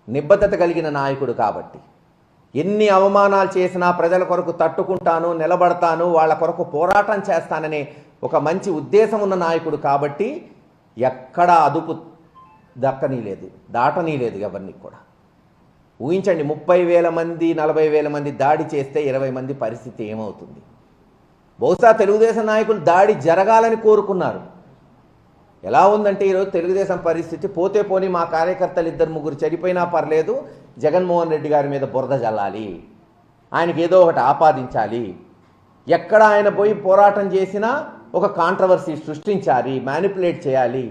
నిబద్ధత కలిగిన నాయకుడు కాబట్టి. ఎన్ని అవమానాలు చేసినా ప్రజల కొరకు తట్టుకుంటాను, నిలబడతాను, వాళ్ళ కొరకు పోరాటం చేస్తాననే ఒక మంచి ఉద్దేశం ఉన్న నాయకుడు కాబట్టి ఎక్కడా అదుపు దక్కనీలేదు, దాటనీలేదు ఎవరిని కూడా. ఊహించండి, 30,000 మంది 40,000 మంది దాడి చేస్తే 20 మంది పరిస్థితి ఏమవుతుంది? బహుశా తెలుగుదేశం నాయకులు దాడి జరగాలని కోరుకున్నారు. ఎలా ఉందంటే ఈరోజు తెలుగుదేశం పరిస్థితి, పోతే పోని మా కార్యకర్తలు 2-3 చనిపోయినా పర్లేదు, జగన్మోహన్ రెడ్డి గారి మీద బురద జల్లాలి, ఆయనకి ఏదో ఒకటి ఆపాదించాలి, ఎక్కడ ఆయన పోయి పోరాటం చేసినా ఒక కాంట్రవర్సీ సృష్టించాలి, మ్యానిపులేట్ చేయాలి,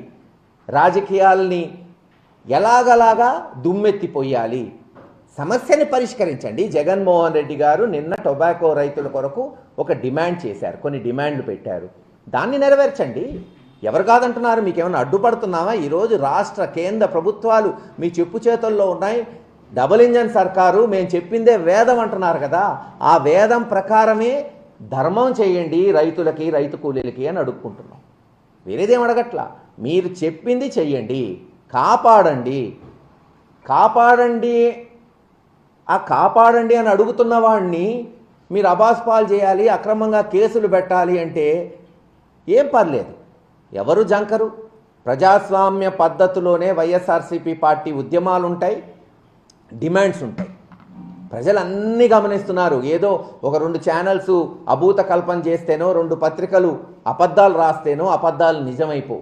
రాజకీయాల్ని ఎలాగలాగా దుమ్మెత్తిపోయాలి. సమస్యని పరిష్కరించండి. జగన్మోహన్ రెడ్డి గారు నిన్న టొబాకో రైతుల కొరకు ఒక డిమాండ్ చేశారు, కొన్ని డిమాండ్లు పెట్టారు, దాన్ని నెరవేర్చండి. ఎవరు కాదంటున్నారు? మీకేమైనా అడ్డుపడుతున్నావా? ఈరోజు రాష్ట్ర కేంద్ర ప్రభుత్వాలు మీ చెప్పు చేతుల్లో ఉన్నాయి. డబుల్ ఇంజన్ సర్కారు, మేము చెప్పిందే వేదం అంటున్నారు కదా, ఆ వేదం ప్రకారమే ధర్మం చేయండి రైతులకి, రైతు కూలీలకి అని అడుక్కుంటున్నాం. వేరేదేం అడగట్లా. మీరు చెప్పింది చెయ్యండి, కాపాడండి. కాపాడండి ఆ కాపాడండి అని అడుగుతున్న వాడిని మీరు అబాస్పాలు చేయాలి, అక్రమంగా కేసులు పెట్టాలి అంటే ఏం పర్లేదు, ఎవరు జంకరు. ప్రజాస్వామ్య పద్ధతిలోనే వైఎస్ఆర్సీపీ పార్టీ ఉద్యమాలు ఉంటాయి, డిమాండ్స్ ఉంటాయి. ప్రజలన్నీ గమనిస్తున్నారు. ఏదో ఒక 2 ఛానల్స్ అభూత కల్పన చేస్తేనో, 2 పత్రికలు అబద్ధాలు రాస్తేనో అబద్ధాలు నిజమైపో.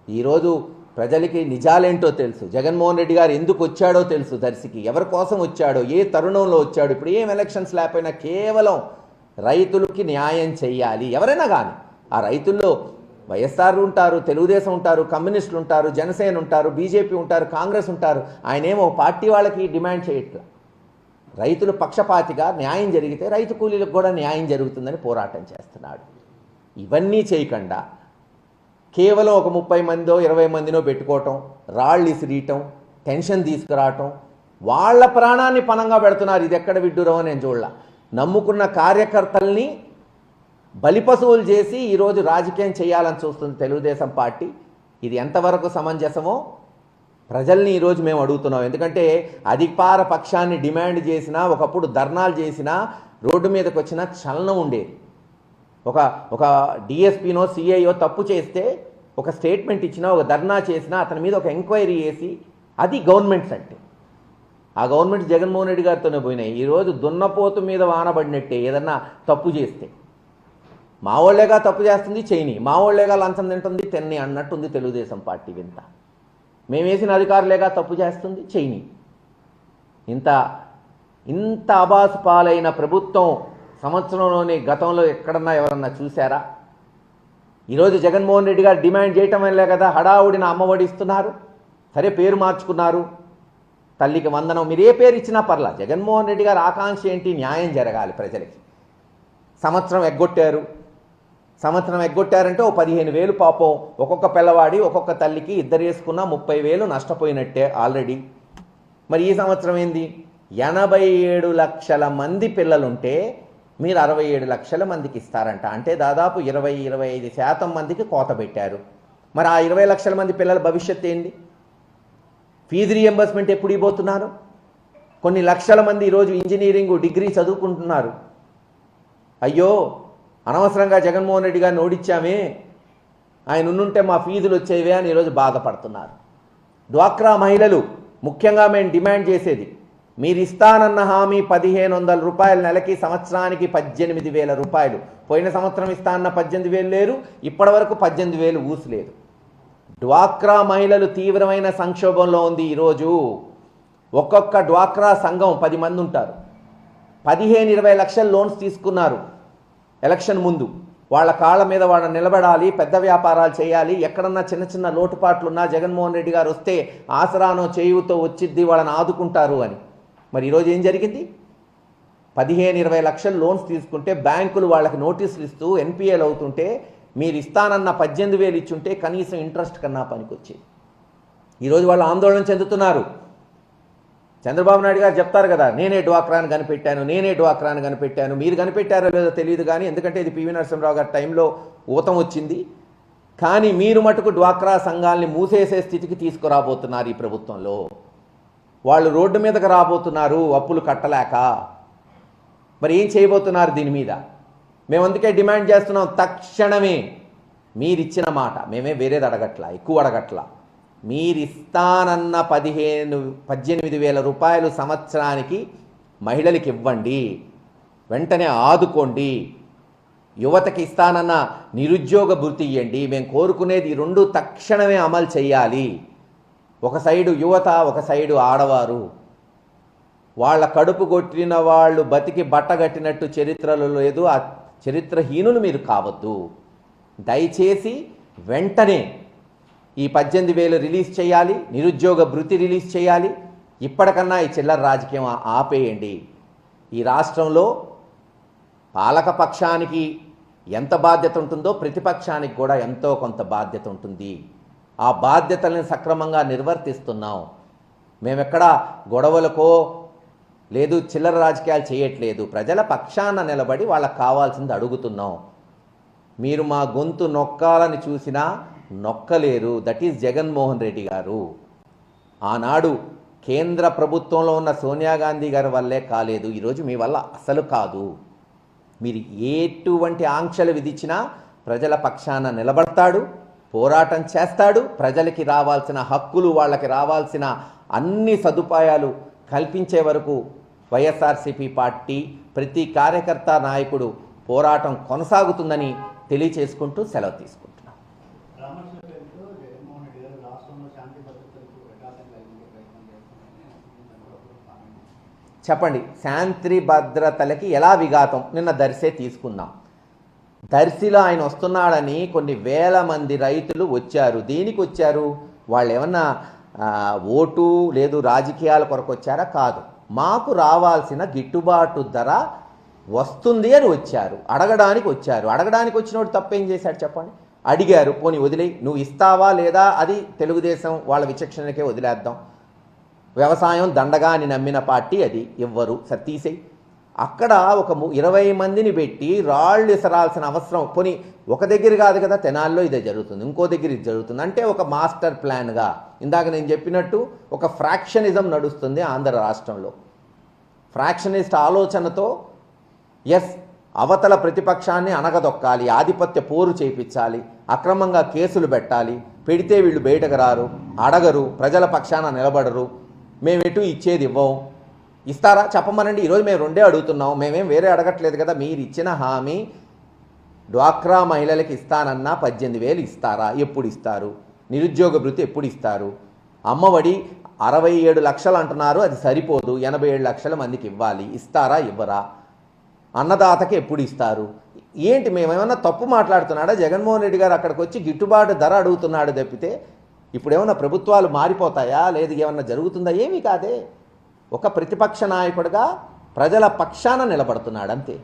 ఈరోజు ప్రజలకి నిజాలేంటో తెలుసు. జగన్మోహన్ రెడ్డి గారు ఎందుకు వచ్చాడో తెలుసు, దర్శికి ఎవరి కోసం వచ్చాడో, ఏ తరుణంలో వచ్చాడు. ఇప్పుడు ఏం ఎలక్షన్స్ లేకపోయినా కేవలం రైతులకి న్యాయం చెయ్యాలి. ఎవరైనా కానీ ఆ రైతుల్లో వైఎస్ఆర్ ఉంటారు, తెలుగుదేశం ఉంటారు, కమ్యూనిస్టులు ఉంటారు, జనసేన ఉంటారు, బీజేపీ ఉంటారు, కాంగ్రెస్ ఉంటారు. ఆయనేమో పార్టీ వాళ్ళకి డిమాండ్ చేయట్లా. రైతులు పక్షపాతిగా న్యాయం జరిగితే రైతు కూలీలకు కూడా న్యాయం జరుగుతుందని పోరాటం చేస్తున్నాడు. ఇవన్నీ చేయకుండా కేవలం ఒక 30 మందో 20 మందినో పెట్టుకోవటం, రాళ్ళు ఇసిరీయటం, టెన్షన్ తీసుకురావటం, వాళ్ళ ప్రాణాన్ని పణంగా పెడుతున్నారు. ఇది ఎక్కడ విడ్డూరమో నేను చూడలా. నమ్ముకున్న కార్యకర్తల్ని బలిపశువులు చేసి ఈరోజు రాజకీయం చేయాలని చూస్తుంది తెలుగుదేశం పార్టీ. ఇది ఎంతవరకు సమంజసమో ప్రజల్ని ఈరోజు మేము అడుగుతున్నాం. ఎందుకంటే అధికార పక్షాన్ని డిమాండ్ చేసినా, ఒకప్పుడు ధర్నాలు చేసినా, రోడ్డు మీదకి వచ్చిన చలనం ఉండేది. ఒక డిఎస్పీనో సిఐఓ తప్పు చేస్తే ఒక స్టేట్మెంట్ ఇచ్చినా, ఒక ధర్నా చేసినా అతని మీద ఒక ఎంక్వైరీ చేసి, అది గవర్నమెంట్స్ అంటే. ఆ గవర్నమెంట్ జగన్మోహన్ రెడ్డి గారితోనే పోయినాయి. ఈరోజు దున్నపోతు మీద వానబడినట్టే ఏదన్నా తప్పు చేస్తే. మా వాళ్ళేగా తప్పు చేస్తుంది చేయని, మా వాళ్ళేగా లంచం తింటుంది తిన్ని అన్నట్టుంది తెలుగుదేశం పార్టీ వింత. మేము వేసిన అధికారులేగా తప్పు చేస్తుంది చేయని. ఇంత అబాసు పాలైన ప్రభుత్వం సంవత్సరంలోనే గతంలో ఎక్కడన్నా ఎవరన్నా చూశారా? ఈరోజు జగన్మోహన్ రెడ్డి గారు డిమాండ్ చేయటం వల్లే కదా హడావుడిన అమ్మఒడి ఇస్తున్నారు. సరే పేరు మార్చుకున్నారు, తల్లికి వందనం, మీరు ఏ పేరు ఇచ్చినా పర్లా. జగన్మోహన్ రెడ్డి గారు ఆకాంక్ష ఏంటి? న్యాయం జరగాలి ప్రజలకి. సంవత్సరం ఎగ్గొట్టారంటే ఓ 15,000 పాపం ఒక్కొక్క పిల్లవాడి ఒక్కొక్క తల్లికి ఇద్దరు వేసుకున్న 30,000 నష్టపోయినట్టే ఆల్రెడీ. మరి ఈ సంవత్సరం ఏంది? 87 లక్షల మంది పిల్లలుంటే మీరు 67 లక్షల మందికి ఇస్తారంట. అంటే దాదాపు 20-25% మందికి కోత పెట్టారు. మరి ఆ 20 లక్షల మంది పిల్లల భవిష్యత్తు ఏంది? ఫీజు రీఎంబర్స్మెంట్ ఎప్పుడు ఇవ్వబోతున్నారు? కొన్ని లక్షల మంది ఈరోజు ఇంజనీరింగ్ డిగ్రీ చదువుకుంటున్నారు. అయ్యో అనవసరంగా జగన్మోహన్ రెడ్డి గారిని ఓడించామే, ఆయన ఉండుంటే మా ఫీజులు వచ్చేవే అని ఈరోజు బాధపడుతున్నారు. డ్వాక్రా మహిళలు ముఖ్యంగా మేము డిమాండ్ చేసేది, మీరు ఇస్తానన్న హామీ 1,500 రూపాయలు నెలకి, సంవత్సరానికి 18,000 రూపాయలు. పోయిన సంవత్సరం ఇస్తానన్న 18,000 లేరు, ఇప్పటి వరకు 18,000 ఊసలేదు. డ్వాక్రా మహిళలు తీవ్రమైన సంక్షోభంలో ఉంది. ఈరోజు ఒక్కొక్క డ్వాక్రా సంఘం 10 మంది ఉంటారు. 15-20 లక్షల లోన్స్ తీసుకున్నారు ఎలక్షన్ ముందు. వాళ్ళ కాళ్ళ మీద వాళ్ళ నిలబడాలి, పెద్ద వ్యాపారాలు చేయాలి, ఎక్కడన్నా చిన్న చిన్న లోటుపాట్లున్నా జగన్మోహన్ రెడ్డి గారు వస్తే ఆసరానో చేయుతో వచ్చిద్ది, వాళ్ళని ఆదుకుంటారు అని. మరి ఈరోజు ఏం జరిగింది? 15-20 లక్షల లోన్స్ తీసుకుంటే బ్యాంకులు వాళ్ళకి నోటీసులు ఇస్తూ ఎన్పిఏలు అవుతుంటే, మీరు ఇస్తానన్న 18,000 ఇచ్చుంటే కనీసం ఇంట్రెస్ట్ కన్నా పనికొచ్చేది. ఈరోజు వాళ్ళు ఆందోళన చెందుతున్నారు. చంద్రబాబు నాయుడు గారు చెప్తారు కదా, నేనే డ్వాక్రాను కనిపెట్టాను. మీరు కనిపెట్టారో లేదో తెలియదు కానీ, ఎందుకంటే ఇది పివి నరసింహరావు గారి టైంలో ఊతం వచ్చింది. కానీ మీరు మటుకు డ్వాక్రా సంఘాలని మూసేసే స్థితికి తీసుకురాబోతున్నారు ఈ ప్రభుత్వంలో. వాళ్ళు రోడ్డు మీదకి రాబోతున్నారు అప్పులు కట్టలేక. మరి ఏం చేయబోతున్నారు దీని మీద? మేము అందుకే డిమాండ్ చేస్తున్నాం, తక్షణమే మీరిచ్చిన మాట, మేమే వేరేది అడగట్లా, ఎక్కువ అడగట్లా, మీరిస్తానన్న 18,000 రూపాయలు సంవత్సరానికి మహిళలకి ఇవ్వండి, వెంటనే ఆదుకోండి. యువతకి ఇస్తానన్న నిరుద్యోగ భృతి ఇవ్వండి. మేము కోరుకునేది ఈ రెండు తక్షణమే అమలు చేయాలి. ఒక సైడు యువత, ఒక సైడు ఆడవారు. వాళ్ళ కడుపు కొట్టిన వాళ్ళు బతికి బట్టగట్టినట్టు చరిత్రలో లేదు. ఆ చరిత్రహీనులు మీరు కావద్దు. దయచేసి వెంటనే ఈ 18,000 రిలీజ్ చేయాలి, నిరుద్యోగ భృతి రిలీజ్ చేయాలి. ఇప్పటికన్నా ఈ చిల్లర రాజకీయం ఆపేయండి. ఈ రాష్ట్రంలో పాలకపక్షానికి ఎంత బాధ్యత ఉంటుందో ప్రతిపక్షానికి కూడా ఎంతో కొంత బాధ్యత ఉంటుంది. ఆ బాధ్యతలను సక్రమంగా నిర్వర్తిస్తున్నాం. మేమెక్కడా గొడవలకో లేదు చిల్లర రాజకీయాలు చేయట్లేదు. ప్రజల పక్షాన నిలబడి వాళ్ళకు కావాల్సింది అడుగుతున్నాం. మీరు మా గొంతు నొక్కాలని చూసినా నొక్కలేరు. దట్ ఈజ్ జగన్మోహన్ రెడ్డి గారు. ఆనాడు కేంద్ర ప్రభుత్వంలో ఉన్న సోనియా గాంధీ గారి వల్లే కాలేదు, ఈరోజు మీ వల్ల అసలు కాదు. మీరు ఎటువంటి ఆంక్షలు విధించినా ప్రజల పక్షాన నిలబడతాడు, పోరాటం చేస్తాడు. ప్రజలకి రావాల్సిన హక్కులు, వాళ్ళకి రావాల్సిన అన్ని సదుపాయాలు కల్పించే వరకు వైఎస్ఆర్సీపీ పార్టీ ప్రతి కార్యకర్త నాయకుడు పోరాటం కొనసాగుతుందని తెలియచేసుకుంటూ సెలవు తీసుకుంటున్నాం. చెప్పండి, శాంతి భద్రతలకి ఎలా విఘాతం? నిన్న దర్శే తీసుకున్నాం. దర్శిలో ఆయన వస్తున్నాడని కొన్ని వేల మంది రైతులు వచ్చారు. దేనికి వచ్చారు? వాళ్ళు ఏమన్నా ఓటు లేదు రాజకీయాల కొరకు వచ్చారా? కాదు. మాకు రావాల్సిన గిట్టుబాటు ధర వస్తుంది అని వచ్చారు, అడగడానికి వచ్చారు. అడగడానికి వచ్చినోడు తప్పేం చేశాడు చెప్పండి? అడిగారు, పోనీ వదిలే, నువ్వు ఇస్తావా లేదా అది తెలుగుదేశం వాళ్ళ విచక్షణకే వదిలేద్దాం. వ్యవసాయం దండగా అని నమ్మిన పార్టీ అది, ఇవ్వరు, తీసేయి. అక్కడ ఒక 20 మందిని పెట్టి రాళ్ళు ఇసరాల్సిన అవసరం, పోనీ ఒక దగ్గర కాదు కదా, తెనాల్లో ఇదే జరుగుతుంది, ఇంకో దగ్గర ఇది జరుగుతుంది. అంటే ఒక మాస్టర్ ప్లాన్గా ఇందాక నేను చెప్పినట్టు ఒక ఫ్రాక్షనిజం నడుస్తుంది ఆంధ్ర రాష్ట్రంలో. ఫ్రాక్షనిస్ట్ ఆలోచనతో అవతల ప్రతిపక్షాన్ని అనగదొక్కాలి, ఆధిపత్య పోరు చేయించాలి, అక్రమంగా కేసులు పెట్టాలి. పెడితే వీళ్ళు బయటకు రారు, అడగరు, ప్రజల పక్షాన నిలబడరు. మేమెటు ఇచ్చేది ఇవ్వం. ఇస్తారా చెప్పమనండి. ఈరోజు మేము 2 అడుగుతున్నాం, మేమేం వేరే అడగట్లేదు కదా. మీరు ఇచ్చిన హామీ డ్వాక్రా మహిళలకి ఇస్తానన్నా 18,000 ఇస్తారా? ఎప్పుడు ఇస్తారు? నిరుద్యోగ భృతి ఎప్పుడు ఇస్తారు? అమ్మఒడి 67 లక్షలు అంటున్నారు, అది సరిపోదు, 87 లక్షల మందికి ఇవ్వాలి, ఇస్తారా ఇవ్వరా? అన్నదాతకి ఎప్పుడు ఇస్తారు? ఏంటి మేమేమన్నా తప్పు మాట్లాడుతున్నాడా? జగన్మోహన్ రెడ్డి గారు అక్కడికి వచ్చి గిట్టుబాటు ధర అడుగుతున్నాడు తప్పితే ఇప్పుడు ఏమన్నా ప్రభుత్వాలు మారిపోతాయా, లేదు ఏమన్నా జరుగుతుందా? ఏమీ కాదే. ఒక ప్రతిపక్ష నాయకుడిగా ప్రజల పక్షాన నిలబడుతున్నాడు అంతే.